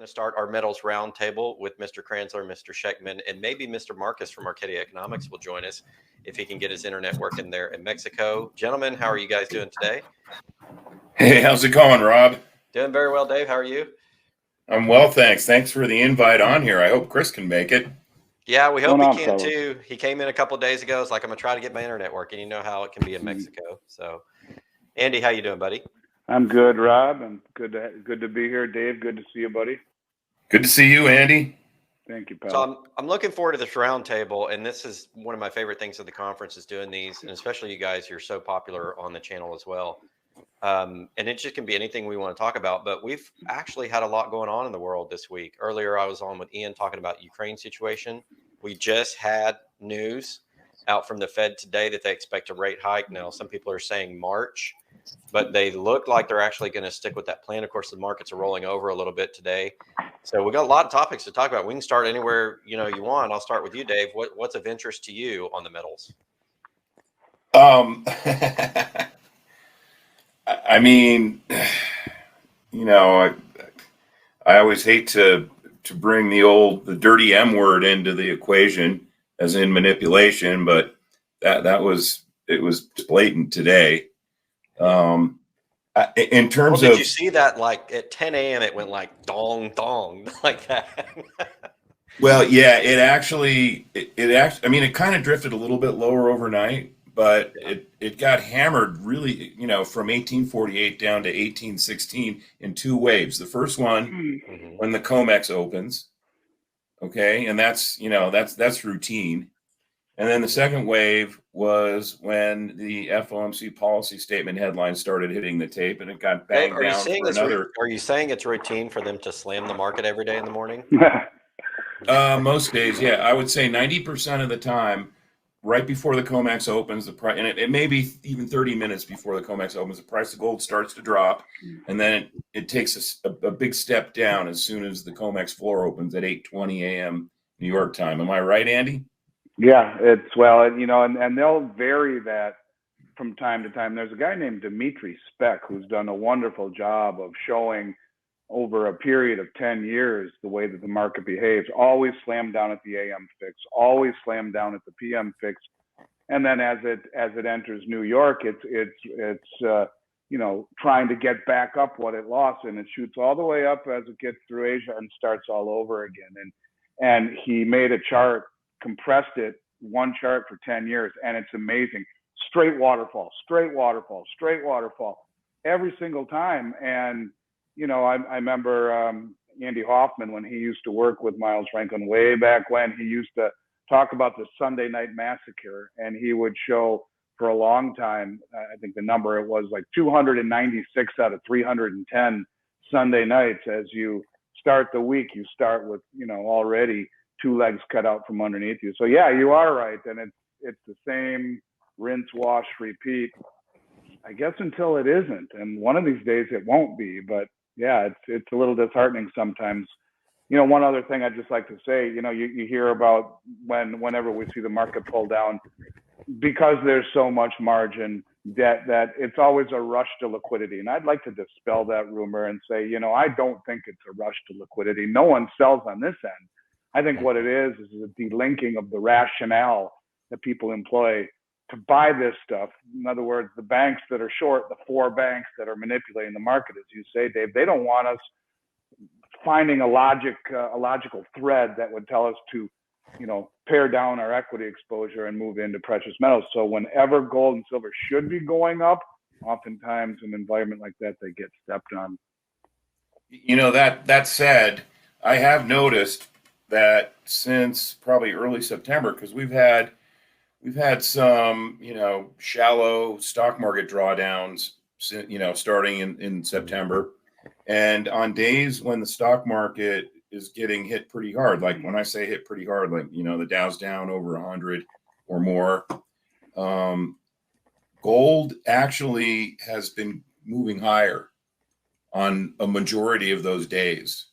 to start our metals roundtable with Mr. Kranzler, Mr. Schectman, and maybe Mr. Marcus from Arcadia Economics will join us if he can get his internet working there in Mexico. Gentlemen, how are you guys doing today? Hey, how's it going, Rob? Doing very well, Dave. How are you? I'm well, thanks. Thanks for the invite on here. I hope Chris can make it. Yeah, we hope he can too. He came in a couple of days ago. It's like, I'm going to try to get my internet working. You know how it can be in Mexico. So, Andy, how you doing, buddy? I'm good, Rob. I'm good to be here. Dave, good to see you, buddy. Good to see you, Andy. Thank you, pal. So I'm looking forward to this roundtable, and this is one of my favorite things of the conference is doing these, and especially you guys, you're so popular on the channel as well. And it just can be anything we want to talk about, but we've actually had a lot going on in the world this week. Earlier, I was on with Ian talking about Ukraine situation. We just had news out from the Fed today that they expect a rate hike. Now, some people are saying March, but they look like they're actually going to stick with that plan. Of course, the markets are rolling over a little bit today. So we got a lot of topics to talk about. We can start anywhere you want. I'll start with you, Dave. What's of interest to you on the metals? I mean, I always hate to bring the dirty M word into the equation, as in manipulation, but it was blatant today. In terms of, did you see that? Like at 10 a.m. it went like dong dong like that. Well, yeah, it actually, I mean, it kind of drifted a little bit lower overnight, but it got hammered really, from 1848 down to 1816 in two waves. The first one when the COMEX opens, okay, and that's routine. And then the second wave was when the FOMC policy statement headline started hitting the tape, and it got banged down for another. Are you saying it's routine for them to slam the market every day in the morning? Most days, yeah. I would say 90% of the time, right before the COMEX opens, the price, and it may be even 30 minutes before the COMEX opens, the price of gold starts to drop, and then it takes a big step down as soon as the COMEX floor opens at 8:20 a.m. New York time. Am I right, Andy? Yeah, and they'll vary that from time to time. There's a guy named Dimitri Speck who's done a wonderful job of showing over a period of 10 years the way that the market behaves. Always slam down at the AM fix, always slam down at the PM fix, and then as it enters New York, it's trying to get back up what it lost, and it shoots all the way up as it gets through Asia and starts all over again. And he made a chart, compressed it, one chart for 10 years, and it's amazing. Straight waterfall, straight waterfall, straight waterfall, every single time. And I remember Andy Hoffman, when he used to work with Miles Franklin way back when, he used to talk about the Sunday night massacre, and he would show for a long time, I think the number, it was like 296 out of 310 Sunday nights. As you start the week, you start with, already two legs cut out from underneath you. So yeah, you are right. And it's the same rinse, wash, repeat, I guess, until it isn't. And one of these days it won't be, but yeah, it's a little disheartening sometimes. One other thing I'd just like to say, you hear about whenever we see the market pull down, because there's so much margin that it's always a rush to liquidity. And I'd like to dispel that rumor and say, I don't think it's a rush to liquidity. No one sells on this end. I think what it is a delinking of the rationale that people employ to buy this stuff. In other words, the banks that are short, the four banks that are manipulating the market, as you say, Dave, they don't want us finding a logical thread that would tell us to, pare down our equity exposure and move into precious metals. So whenever gold and silver should be going up, oftentimes in an environment like that, they get stepped on. That said, I have noticed that since probably early September, because we've had some, shallow stock market drawdowns, starting in September. And on days when the stock market is getting hit pretty hard, like when I say hit pretty hard, like, the Dow's down over 100 or more, gold actually has been moving higher on a majority of those days.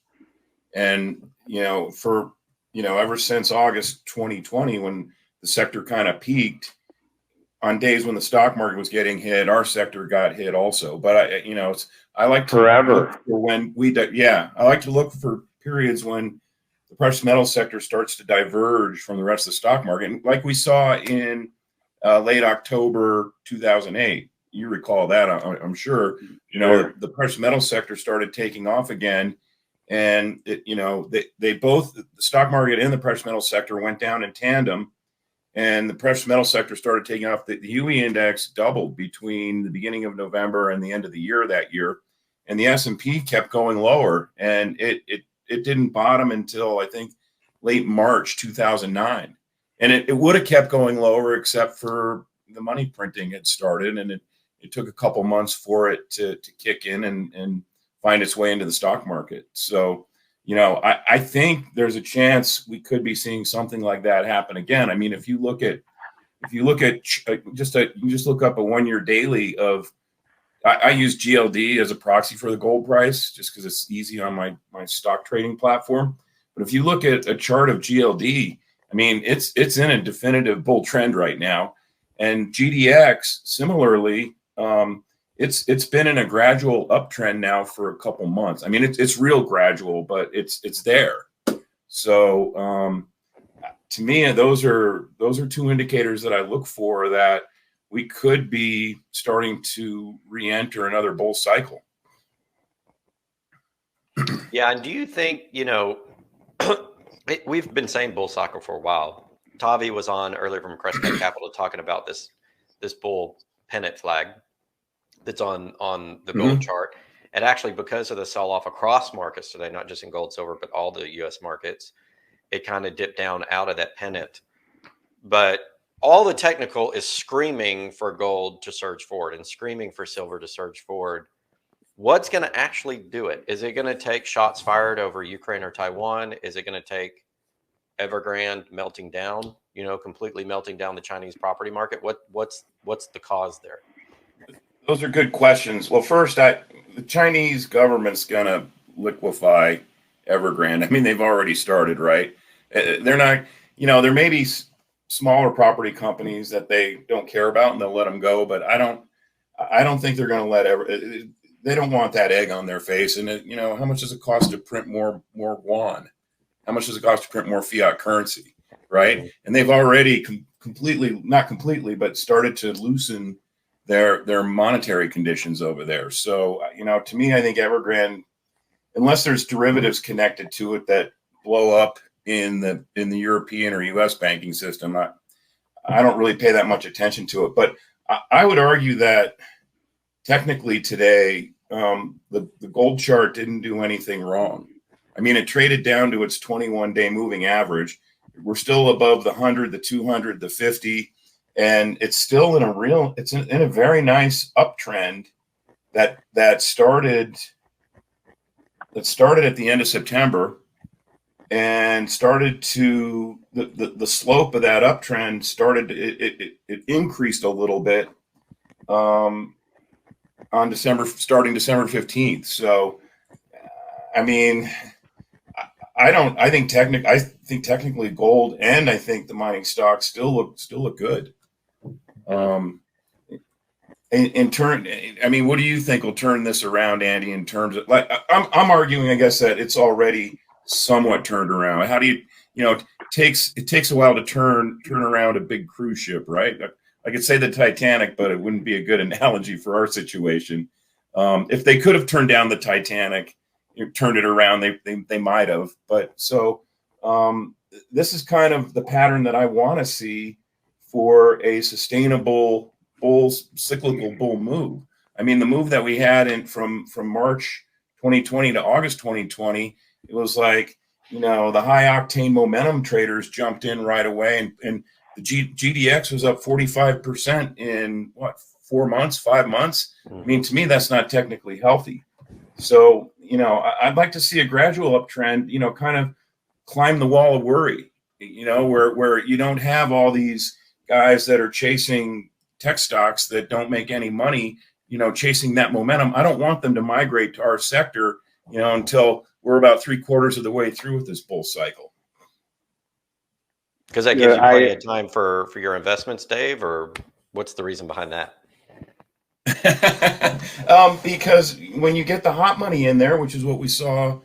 And, ever since August 2020, when the sector kind of peaked, on days when the stock market was getting hit, our sector got hit also. But I like to forever look for when I like to look for periods when the precious metal sector starts to diverge from the rest of the stock market, and like we saw in late October 2008. You recall that, I'm sure. You know, the precious metal sector started taking off again, and they both, the stock market and the precious metal sector, went down in tandem, and the precious metal sector started taking off. The 𝙂𝙊 index doubled between the beginning of November and the end of the year that year, and the S&P kept going lower, and it didn't bottom until I think late March 2009. And it would have kept going lower except for the money printing had started, and it took a couple months for it to kick in and find its way into the stock market. So, you know, I think there's a chance we could be seeing something like that happen again. I mean, if you look at just look up a 1-year daily of, I use GLD as a proxy for the gold price just because it's easy on my stock trading platform. But if you look at a chart of GLD, I mean, it's in a definitive bull trend right now. And GDX, similarly, it's been in a gradual uptrend now for a couple months. I mean, it's real gradual, but it's there. So to me, those are two indicators that I look for that we could be starting to re-enter another bull cycle. Yeah, and do you think, you know, we've been saying bull cycle for a while. Tavi was on earlier from Crestback Capital talking about this bull pennant flag that's on the gold chart. And actually, because of the sell-off across markets today, not just in gold, silver, but all the U.S. markets, it kind of dipped down out of that pennant. But all the technical is screaming for gold to surge forward and screaming for silver to surge forward. What's going to actually do it? Is it going to take shots fired over Ukraine or Taiwan? Is it going to take Evergrande melting down, you know, completely melting down the Chinese property market? What's the cause there? Those are good questions. Well, first, the Chinese government's going to liquefy Evergrande. I mean, they've already started, right? They're not, you know, there may be smaller property companies that they don't care about and they'll let them go, but I don't think they're going to let they don't want that egg on their face. And you know, how much does it cost to print more yuan? How much does it cost to print more fiat currency, right? And they've already not completely, but started to loosen their monetary conditions over there. So, you know, to me, I think Evergrande, unless there's derivatives connected to it that blow up in the European or US banking system, I don't really pay that much attention to it. But I would argue that technically today, the gold chart didn't do anything wrong. I mean, it traded down to its 21-day moving average. We're still above the 100, the 200, the 50, and it's still in a very nice uptrend that started at the end of September and started to the slope of that uptrend it increased a little bit on starting December 15th. So, I mean, I think technically gold and I think the mining stocks still look good. In turn, I mean, what do you think will turn this around, Andy? In terms of, like, I'm arguing, I guess, that it's already somewhat turned around. How do you know, it takes a while to turn around a big cruise ship, right? I could say the Titanic, but it wouldn't be a good analogy for our situation. If they could have turned down the Titanic, turned it around, they might have. But so this is kind of the pattern that I want to see for a sustainable cyclical bull move. I mean, the move that we had from March 2020 to August 2020, it was like, you know, the high octane momentum traders jumped in right away, and the GDX was up 45% in what, 4 months, 5 months. I mean, to me, that's not technically healthy. So, you know, I'd like to see a gradual uptrend, you know, kind of climb the wall of worry, you know, where you don't have all these guys that are chasing tech stocks that don't make any money, you know, chasing that momentum. I don't want them to migrate to our sector, you know, until we're about 3/4 of the way through with this bull cycle. Because that gives you plenty of time for your investments, Dave, or what's the reason behind that? Because when you get the hot money in there, which is what we saw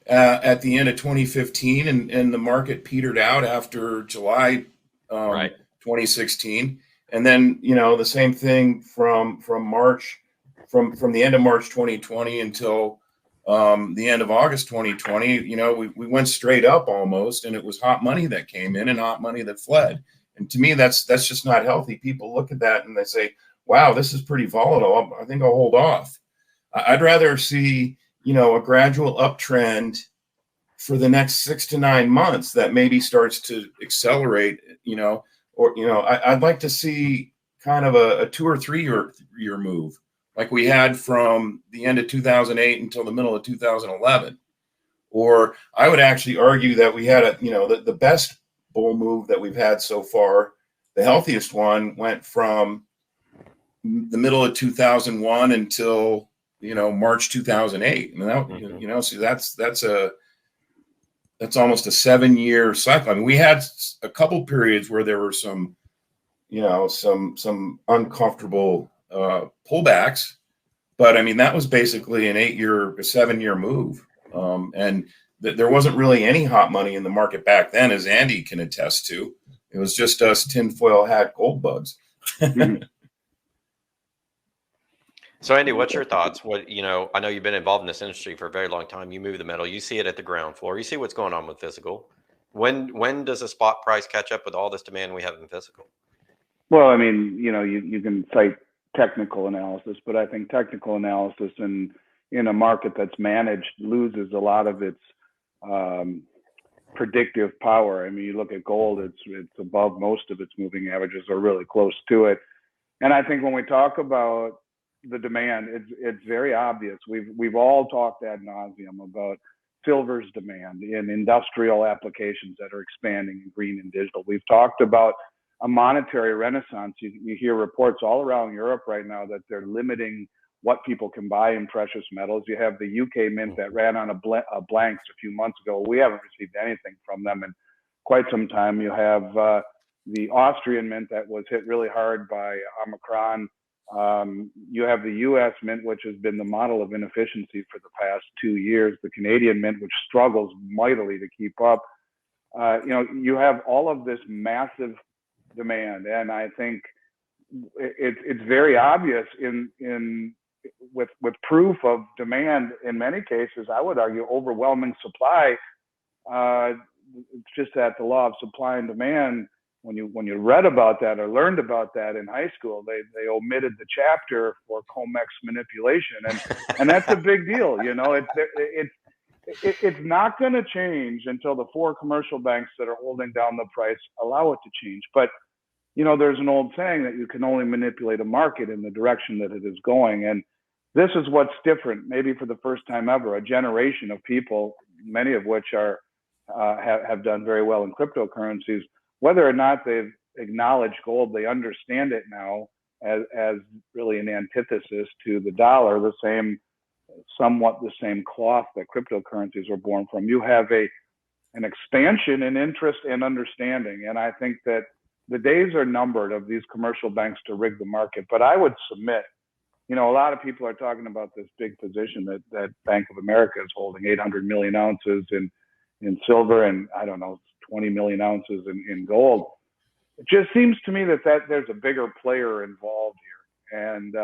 at the end of 2015, and the market petered out after July Right. 2016, and then the same thing from March, from the end of March 2020 until the end of August 2020. We went straight up almost, and it was hot money that came in and hot money that fled. And to me, that's just not healthy. People look at that and they say, "Wow, this is pretty volatile. I think I'll hold off." I'd rather see a gradual uptrend for the next 6 to 9 months that maybe starts to accelerate, I'd like to see kind of a 2 or 3 year move like we had from the end of 2008 until the middle of 2011. Or I would actually argue that we had the best bull move that we've had so far, the healthiest one, went from the middle of 2001 until March 2008. And that, so that's almost a 7-year cycle. I mean, we had a couple periods where there were some uncomfortable pullbacks, but I mean, that was basically a 7-year move. And there wasn't really any hot money in the market back then, as Andy can attest to. It was just us tinfoil hat gold bugs. So Andy, what's your thoughts? I know you've been involved in this industry for a very long time. You move the metal, you see it at the ground floor, you see what's going on with physical. When does a spot price catch up with all this demand we have in physical? Well, I mean, you can cite technical analysis, but I think technical analysis in a market that's managed loses a lot of its predictive power. I mean, you look at gold, it's above most of its moving averages, or really close to it. And I think when we talk about the demand, it's very obvious. We've all talked ad nauseum about silver's demand in industrial applications that are expanding in green and digital. We've talked about a monetary renaissance. You hear reports all around Europe right now that they're limiting what people can buy in precious metals. You have the UK mint that ran on a blanks a few months ago. We haven't received anything from them in quite some time. You have the Austrian mint that was hit really hard by Omicron. You have the US mint, which has been the model of inefficiency for the past 2 years. The Canadian mint, which struggles mightily to keep up. You have all of this massive demand, and I think it's very obvious with proof of demand in many cases. I would argue overwhelming supply. It's just that the law of supply and demand. When you read about that or learned about that in high school, they omitted the chapter for COMEX manipulation, and that's a big deal. It's not going to change until the 4 commercial banks that are holding down the price allow it to change. But there's an old saying that you can only manipulate a market in the direction that it is going, and this is what's different. Maybe for the first time ever, a generation of people, many of which have done very well in cryptocurrencies. Whether or not they've acknowledged gold, they understand it now as really an antithesis to the dollar, somewhat the same cloth that cryptocurrencies were born from. You have an expansion in interest and understanding, and I think that the days are numbered of these commercial banks to rig the market. But I would submit, a lot of people are talking about this big position that Bank of America is holding, 800 million ounces in silver, and I don't know, 20 million ounces in gold. It just seems to me that there's a bigger player involved here. And,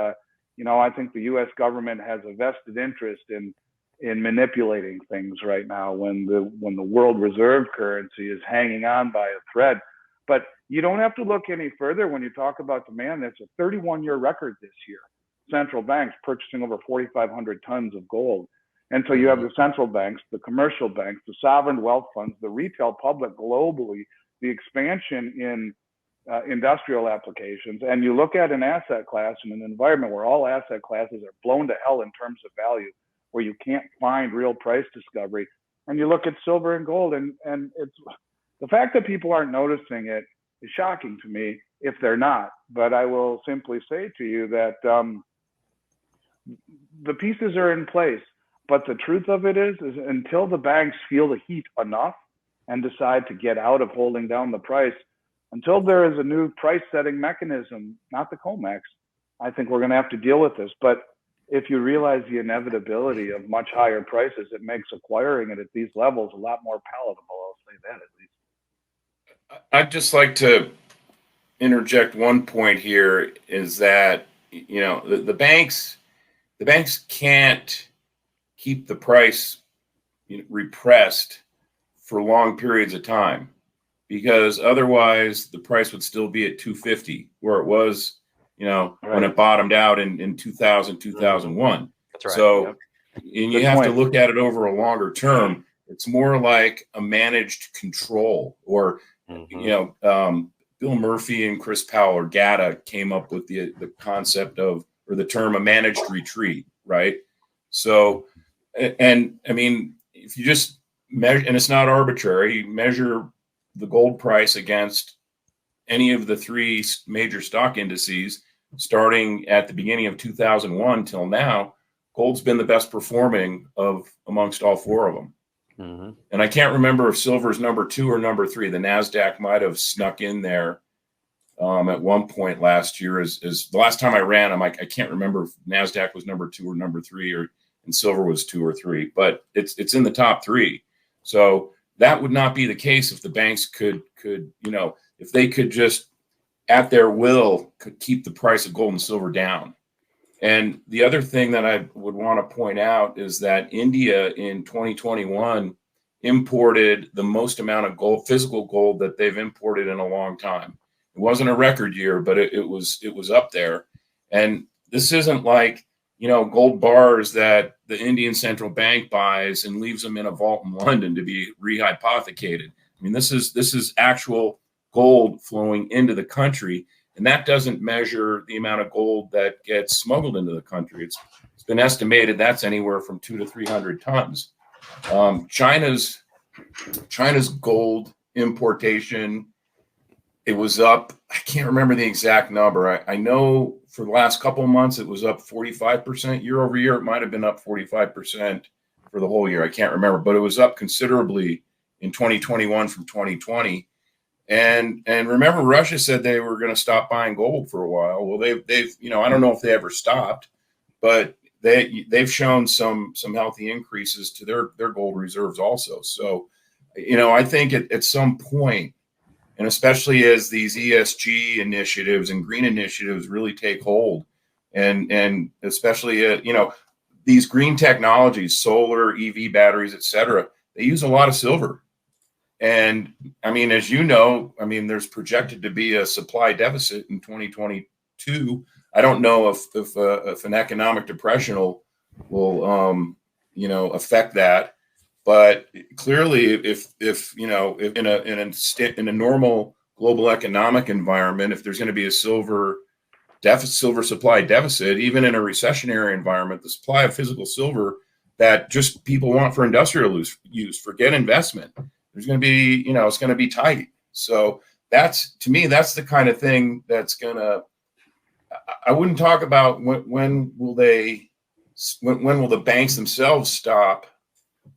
I think the U.S. government has a vested interest in manipulating things right now when the world reserve currency is hanging on by a thread. But you don't have to look any further when you talk about demand. That's a 31-year record this year. Central banks purchasing over 4,500 tons of gold. And so you have the central banks, the commercial banks, the sovereign wealth funds, the retail public globally, the expansion in industrial applications. And you look at an asset class in an environment where all asset classes are blown to hell in terms of value, where you can't find real price discovery. And you look at silver and gold, and it's the fact that people aren't noticing it is shocking to me if they're not. But I will simply say to you that the pieces are in place. But the truth of it is until the banks feel the heat enough and decide to get out of holding down the price, until there is a new price setting mechanism, not the COMEX, I think we're going to have to deal with this. But if you realize the inevitability of much higher prices, it makes acquiring it at these levels a lot more palatable. I'll say that at least. I'd just like to interject one point here is that, the banks can't keep the price repressed for long periods of time, because otherwise the price would still be at 250 where it was, when it bottomed out in 2000, 2001. That's right. So, Yep. and you have to look at it over a longer term. It's more like a managed control, or, Bill Murphy and 𝙃𝙍𝙊𝙎 came up with the concept of, or the term, a managed retreat, right? So, and I mean, if you just measure, and it's not arbitrary, you measure the gold price against any of the three major stock indices, starting at the beginning of 2001 till now, gold's been the best performing of amongst all four of them. And I can't remember if silver's number 2 or number 3. The NASDAQ might have snuck in there at one point last year. As the last time I ran, I can't remember if NASDAQ was number 2 or number 3, and silver was 2 or 3, but it's in the top 3. So that would not be the case if the banks could if they could just at their will could keep the price of gold and silver down. And the other thing that I would want to point out is that India in 2021 imported the most amount of gold, physical gold, that they've imported in a long time. It wasn't a record year, but it was up there. And this isn't like, gold bars that the Indian central bank buys and leaves them in a vault in London to be rehypothecated. I mean, this is actual gold flowing into the country. And that doesn't measure the amount of gold that gets smuggled into the country. It's been estimated that's anywhere from 200 to 300 tons. China's gold importation, it was up, I can't remember the exact number. I know for the last couple of months it was up 45% year over year. It might have been up 45% for the whole year. I can't remember, but it was up considerably in 2021 from 2020. And remember, Russia said they were going to stop buying gold for a while. Well, they've I don't know if they ever stopped, but they've shown some healthy increases to their gold reserves also. So, I think at some point, and especially as these ESG initiatives and green initiatives really take hold, and especially these green technologies, solar, EV batteries, et cetera, they use a lot of silver. And I mean, as there's projected to be a supply deficit in 2022. I don't know if an economic depression will affect that, but clearly, if in a normal global economic environment, if there's going to be a silver supply deficit, even in a recessionary environment, the supply of physical silver that just people want for industrial use, forget investment. There's going to be, it's going to be tight. So to me, that's the kind of thing that's going to, I wouldn't talk about when will the banks themselves stop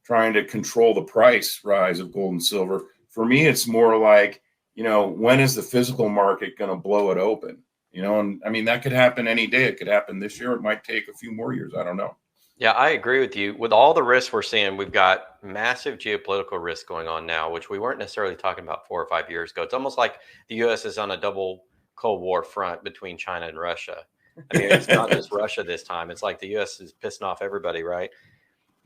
trying to control the price rise of gold and silver. For me, it's more like, when is the physical market going to blow it open? And I mean, that could happen any day. It could happen this year. It might take a few more years. I don't know. Yeah, I agree with you. With all the risks we're seeing, we've got massive geopolitical risks going on now, which we weren't necessarily talking about 4 or 5 years ago. It's almost like the U.S. is on a double Cold War front between China and Russia. I mean, it's not just Russia this time. It's like the U.S. is pissing off everybody, right?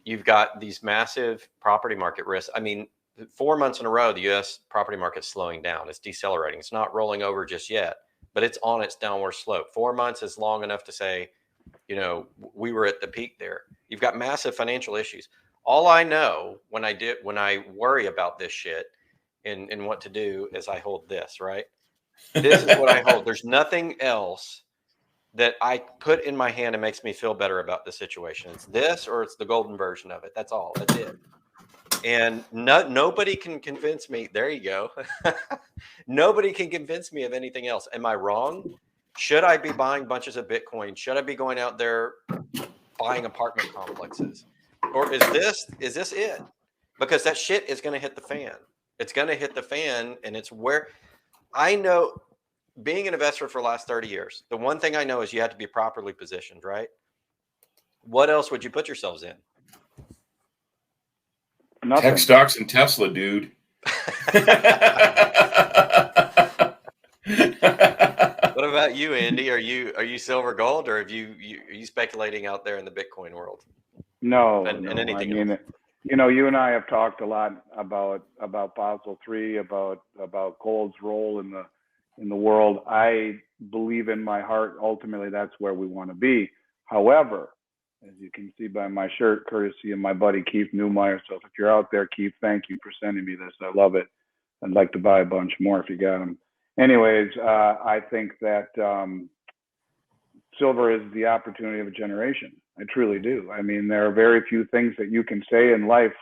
You've got these massive property market risks. I mean, 4 months in a row, the U.S. property market's slowing down. It's decelerating. It's not rolling over just yet, but it's on its downward slope. 4 months is long enough to say, we were at the peak there. You've got massive financial issues. All I know when I worry about this shit and what to do is I hold this, right? This is what I hold. There's nothing else that I put in my hand and makes me feel better about the situation. It's this, or it's the golden version of it. That's all. That's it. And nobody can convince me. There you go. Nobody can convince me of anything else. Am I wrong? Should I be buying bunches of Bitcoin? Should I be going out there buying apartment complexes? Or is this it? Because that shit is going to hit the fan. It's going to hit the fan. And it's where I know, being an investor for the last 30 years, the one thing I know is you have to be properly positioned, right? What else would you put yourselves in? Nothing. Tech stocks and Tesla, dude. What about you, Andy? Are you silver gold, or are you speculating out there in the Bitcoin world? No, And no. anything I mean, else? you know, you and I have talked a lot about Basel III, about gold's role in the world. I believe in my heart, ultimately, that's where we want to be. However, as you can see by my shirt, courtesy of my buddy Keith Newmeyer. So if you're out there, Keith, thank you for sending me this. I love it. I'd like to buy a bunch more if you got them. Anyways, I think that silver is the opportunity of a generation. I truly do. I mean, there are very few things that you can say in life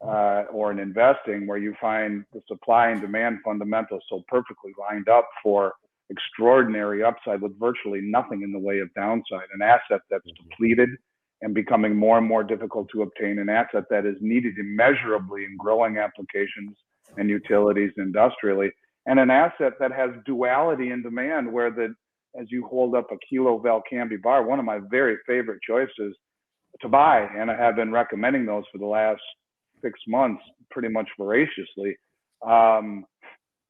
or in investing where you find the supply and demand fundamentals so perfectly lined up for extraordinary upside with virtually nothing in the way of downside. An asset that's depleted and becoming more and more difficult to obtain, an asset that is needed immeasurably in growing applications and utilities industrially, and an asset that has duality in demand where as you hold up 𝙂𝙊𝙇𝙑𝙀𝙍, one of my very favorite choices to buy, and I have been recommending those for the last 6 months pretty much voraciously,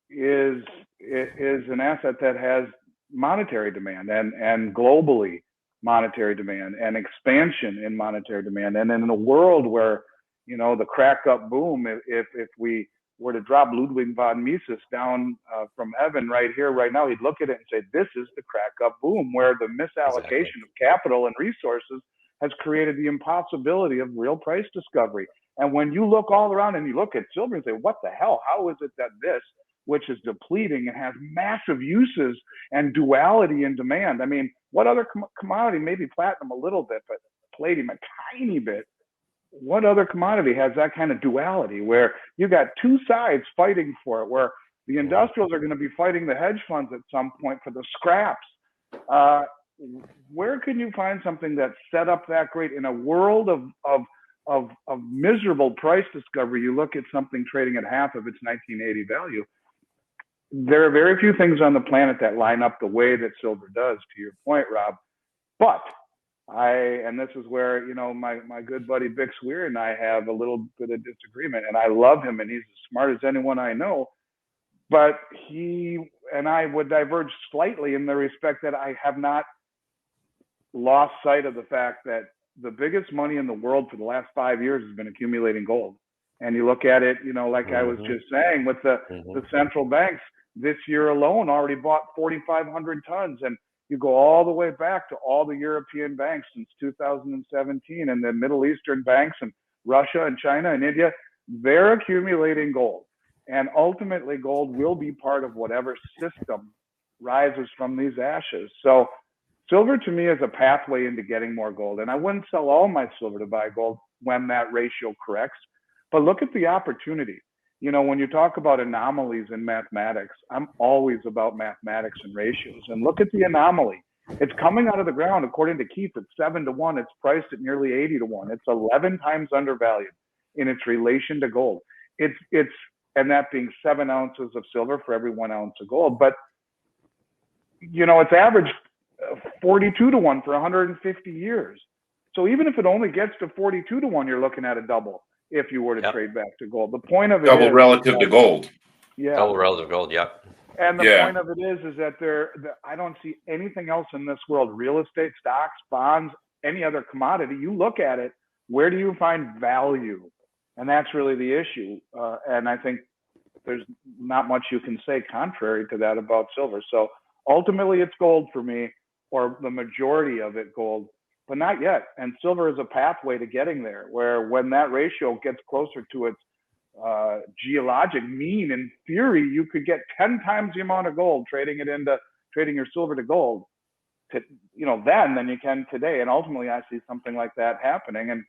is an asset that has monetary demand and globally monetary demand and expansion in monetary demand. And in a world where, you know, the crack up boom, if we were to drop Ludwig von Mises down from heaven right here, right now, he'd look at it and say, this is the crack up boom, where the misallocation of capital and resources has created the impossibility of real price discovery. And when you look all around and you look at silver and say, what the hell, how is it that this, which is depleting and has massive uses and duality in demand? I mean, what other commodity, maybe platinum a little bit, but palladium a tiny bit, what other commodity has that kind of duality where you got two sides fighting for it, where the industrials are going to be fighting the hedge funds at some point for the scraps? Where can you find something that's set up that great in a world of miserable price discovery? You look at something trading at half of its 1980 value. There are very few things on the planet that line up the way that silver does, to your point, Rob. But and this is where, you know, my good buddy 𝙂𝙊𝙇 and I have a little bit of disagreement, and I love him and he's as smart as anyone I know, but he and I would diverge slightly in the respect that I have not lost sight of the fact that the biggest money in the world for the last 5 years has been accumulating gold. And you look at it, you know, like I was just saying, with the central banks this year alone already bought 4,500 tons. And you go all the way back to all the European banks since 2017, and the Middle Eastern banks and Russia and China and India, they're accumulating gold. And ultimately gold will be part of whatever system rises from these ashes. So silver to me is a pathway into getting more gold. And I wouldn't sell all my silver to buy gold when that ratio corrects. But look at the opportunity. You know, when you talk about anomalies in mathematics, I'm always about mathematics and ratios. And look at the anomaly. It's coming out of the ground. According to Keith, it's 7-to-1. It's priced at nearly 80-to-1. It's 11 times undervalued in its relation to gold. And that being 7 ounces of silver for every 1 ounce of gold. But, you know, it's averaged 42-to-1 for 150 years. So even if it only gets to 42-to-1, you're looking at a double if you were to trade back to gold. The point of it double is relative to gold. Yeah. Double relative gold, yep. And the point of it is that I don't see anything else in this world, real estate, stocks, bonds, any other commodity. You look at it, where do you find value? And that's really the issue. And I think there's not much you can say contrary to that about silver. So ultimately it's gold for me, or the majority of it gold, but not yet. And silver is a pathway to getting there, where when that ratio gets closer to its geologic mean, in theory, you could get 10 times the amount of gold trading your silver to gold than you can today. And ultimately I see something like that happening. And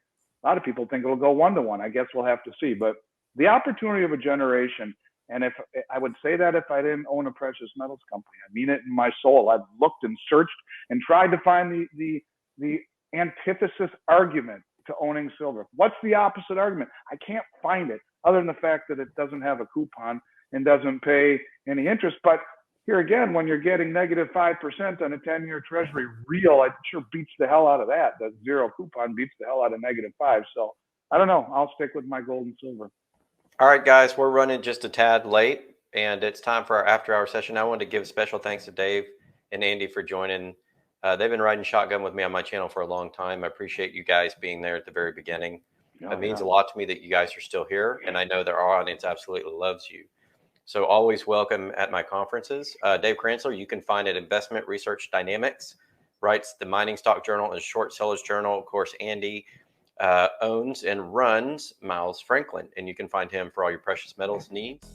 a lot of people think it'll go 1-to-1. I guess we'll have to see. But the opportunity of a generation, and if I would say that if I didn't own a precious metals company, I mean it in my soul. I've looked and searched and tried to find the antithesis argument to owning silver. What's the opposite argument? I can't find it, other than the fact that it doesn't have a coupon and doesn't pay any interest. But here again, when you're getting negative 5% on a 10-year Treasury real, it sure beats the hell out of that. That zero coupon beats the hell out of -5. So I don't know. I'll stick with my gold and silver. All right, guys, we're running just a tad late, and it's time for our after-hour session. I wanted to give special thanks to Dave and Andy for joining. They've been riding shotgun with me on my channel for a long time. I appreciate you guys being there at the very beginning. It means a lot to me that you guys are still here, and I know that our audience absolutely loves you. So always welcome at my conferences. Dave Kranzler, you can find at Investment Research Dynamics, writes the Mining Stock Journal and Short Sellers Journal. Of course, Andy owns and runs Miles Franklin, and you can find him for all your precious metals needs.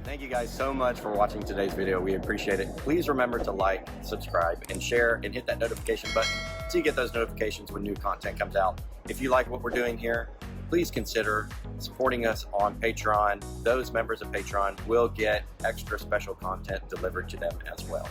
Thank you guys so much for watching today's video. We appreciate it. Please remember to like, subscribe, and share, and hit that notification button so you get those notifications when new content comes out. If you like what we're doing here, please consider supporting us on Patreon. Those members of Patreon will get extra special content delivered to them as well.